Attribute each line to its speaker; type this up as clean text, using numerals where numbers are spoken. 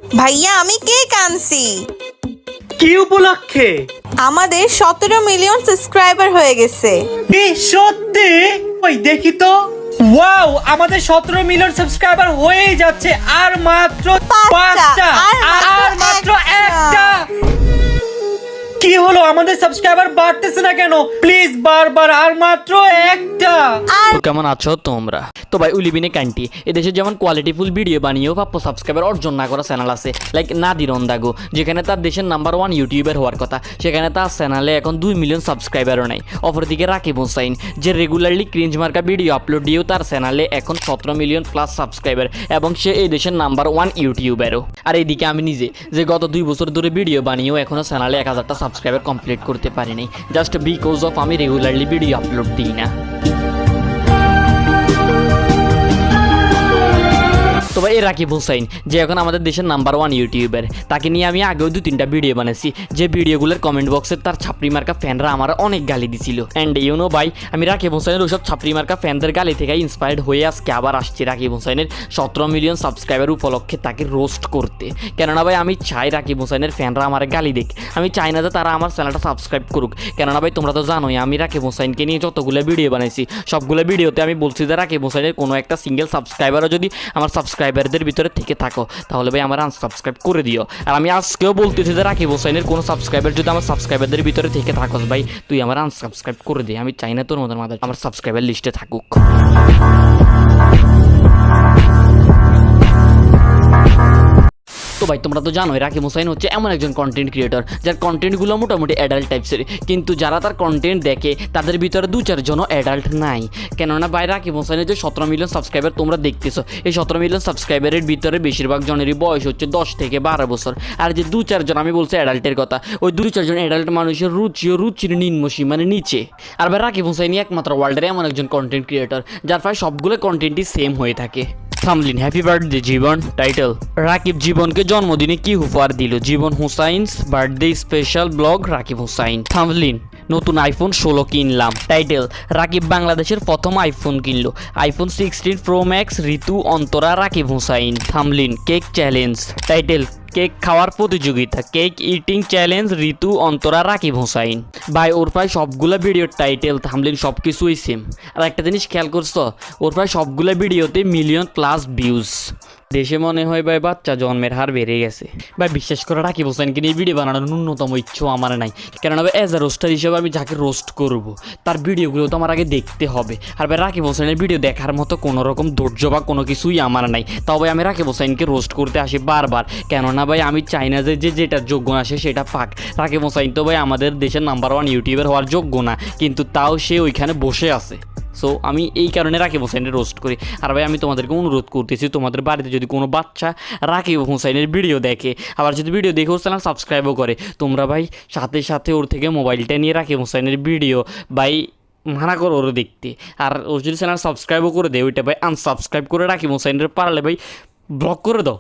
Speaker 1: ভাইয়া আমি কেক আনছি।
Speaker 2: কি উপলক্ষে?
Speaker 1: আমাদের 17 মিলিয়ন সাবস্ক্রাইবার হয়ে গেছে।
Speaker 2: এ সত্যি? ওই দেখি তো। ওয়াও, আমাদের 17 মিলিয়ন সাবস্ক্রাইবার হয়েই যাচ্ছে, আর মাত্র 5টা, আর মাত্র একটা। কি হলো, আমাদের সাবস্ক্রাইবার বাড়তেছে না কেন? প্লিজ বারবার, আর মাত্র একটা।
Speaker 3: তো কেমন আছো তোমরা? তো ভাই উলিবিনে কান্টি এদেশে যেমন কোয়ালিটিফুল ভিডিও বানিয়েও প্রাপ্য সাবস্ক্রাইবার অর্জন না করা চ্যানেল আছে, লাইক নাদির অন্দাগো, যেখানে তার দেশের নাম্বার 1 ইউটিউবার হওয়ার কথা, সেখানে তার চ্যানেলে এখন 2 মিলিয়ন সাবস্ক্রাইবারও নাই। অপরদিকে রাকিব হোসাইন, যে রেগুলারলি ক্রিঞ্জ মার্কা ভিডিও আপলোড দিয়েও তার চ্যানেলে এখন 17 মিলিয়ন প্লাস সাবস্ক্রাইবার, এবং সে এই দেশের নাম্বার 1 ইউটিউবারও। আর এইদিকে আমি নিজে, যে গত 2 বছর ধরে ভিডিও বানিয়েও এখনও চ্যানেলে 1000টা সাবস্ক্রাইবার কমপ্লিট করতে পারিনি, জাস্ট বিকজ অফ আমি রেগুলারলি ভিডিও আপলোড দিই না। তো ভাই রাকিব হোসাইন, যে এখন আমাদের দেশের নাম্বার 1 ইউটিউবার, তাকে নিয়ে আমি আগেও 2-3টা ভিডিও বানাইছি, যে ভিডিওগুলোর কমেন্ট বক্সে তার ছাপরি মার্কা ফ্যানরা আমার অনেক গালি দিছিল। অ্যান্ড ইউনো ভাই, আমি রাকিব হোসাইনের ওইসব ছাপরি মার্কা ফ্যানদের গালি থেকে ইন্সপায়ার্ড হয়ে আজকে আবার আসছি রাকিব হোসাইনের 17 মিলিয়ন সাবস্ক্রাইবার উপলক্ষে তাকে রোস্ট করতে। কেননা ভাই আমি চাই রাকিব হোসাইনের ফ্যানরা আমার গালি দেখ, আমি চাই না যে তারা আমার চ্যানেলটা সাবস্ক্রাইব করুক। কেননা ভাই তোমরা তো জানোই আমি রাকিব হোসাইনকে নিয়ে যতগুলো ভিডিও বানাইছি, সবগুলো ভিডিওতে আমি বলছি যে রাকিব হোসাইনের কোনো একটা সিঙ্গেল সাবস্ক্রাইবারও যদি আমার সাবস্ক্রাইবারদের ভিতরে থেকে থাকো, তাহলে ভাই আমার আনসাবস্ক্রাইব করে দিও। আর আমি আজকেও বলতেছি যে রাকিব হোসাইনের কোনো সাবস্ক্রাইবার যদি আমার সাবস্ক্রাইবারদের ভিতরে থেকে থাকো, ভাই তুই আমার আনসাবস্ক্রাইব করে দে। আমি চাই না তোর মধ্যে আমার সাবস্ক্রাইবার লিস্টে থাকুক। তো ভাই তোমরা তো জানোই রাকিব হোসাইন হচ্ছে এমন একজন কন্টেন্ট ক্রিয়েটর যার কন্টেন্টগুলো মোটামুটি অ্যাডাল্ট টাইপসের, কিন্তু যারা তার কন্টেন্ট দেখে তাদের ভিতরে 2-4 জনও অ্যাডাল্ট নাই। কেননা ভাই রাকিব হোসাইনের যে 17 মিলিয়ন সাবস্ক্রাইবার তোমরা দেখতেছো, এই 17 মিলিয়ন সাবস্ক্রাইবারের ভিতরে বেশিরভাগ জনেরই বয়স হচ্ছে 10 থেকে 12 বছর। আর যে 2-4 জন আমি বলছি অ্যাডাল্টের কথা, ওই 2-4 জন অ্যাডাল্ট মানুষের রুচির নিম্নসীমার নিচে। আর ভাই রাকিব হোসাইনই একমাত্র ওয়ার্ল্ডের এমন একজন কন্টেন্ট ক্রিয়েটর যার প্রায় সবগুলো কন্টেন্টই সেম হয়ে থাকে। Thumbnail happy birthday Jibon. Title Rakib জীবনকে জন্মদিনে কি উপহার দিল? Jibon Hussain's birthday special vlog Rakib Hussain. Thumbnail নতুন আইফোন 16 কিনলাম। টাইটেল রাকিব বাংলাদেশের প্রথম আইফোন কিনলো, iPhone 16 pro max Ritu Antara Rakib Hussain. Thumbnail cake challenge. Title cake খাওয়ার প্রতিযোগিতা, cake eating challenge Ritu Antara Rakib Hossain. ভাই ওর প্রায় সবগুলো ভিডিওর টাইটেল থামলিন সব কিছুই সেম। আর একটা জিনিস খেয়াল করছো, ওর প্রায় সবগুলো ভিডিওতে মিলিয়ন প্লাস ভিউজ। দেশে মনে হয় ভাই বাচ্চা জন্মের হার বেড়ে গেছে। ভাই বিশ্বাস করে রাকিব হোসাইনকে নিয়ে ভিডিও বানানোর ন্যূনতম ইচ্ছেও আমার নাই। কেননা ভাই অ্যাজ এ রোস্টার হিসেবে আমি যাকে রোস্ট করবো তার ভিডিওগুলো তো আমার আগে দেখতে হবে। আর ভাই রাকিব হোসাইনের ভিডিও দেখার মতো কোনো রকম ধৈর্য বা কোনো কিছুই আমার নাই। তাও ভাই আমি রাকিব হোসাইনকে রোস্ট করতে আসি বারবার, কেননা ভাই আমি চাই না যে যেটা যোগ্য না সে সেটা পাক। রাকিব হোসাইন তো ভাই আমাদের দেশের নাম্বার 1 ইউটিউবার হওয়ার যোগ্য না, কিন্তু তাও সে ওইখানে বসে আছে। সো আমি এই কারণে রাকিব হোসাইনের রোস্ট করি। আর ভাই আমি তোমাদেরকে অনুরোধ করতেছি, তোমাদের বাড়িতে যদি কোনো বাচ্চা রাকিব হোসাইনের ভিডিও দেখে, আবার যদি ভিডিও দেখে ওর চ্যানেল সাবস্ক্রাইবও করে, তোমরা ভাই সাথে সাথে ওর থেকে মোবাইলটা নিয়ে রাকিব হোসাইনের ভিডিও ভাই মানা করো ওর দেখতে। আর ওর যদি চ্যানেল সাবস্ক্রাইবও করে দেয়, ওইটা ভাই আনসাবস্ক্রাইব করে রাকিব হোসাইনের পারলে ভাই ব্লক করে দাও।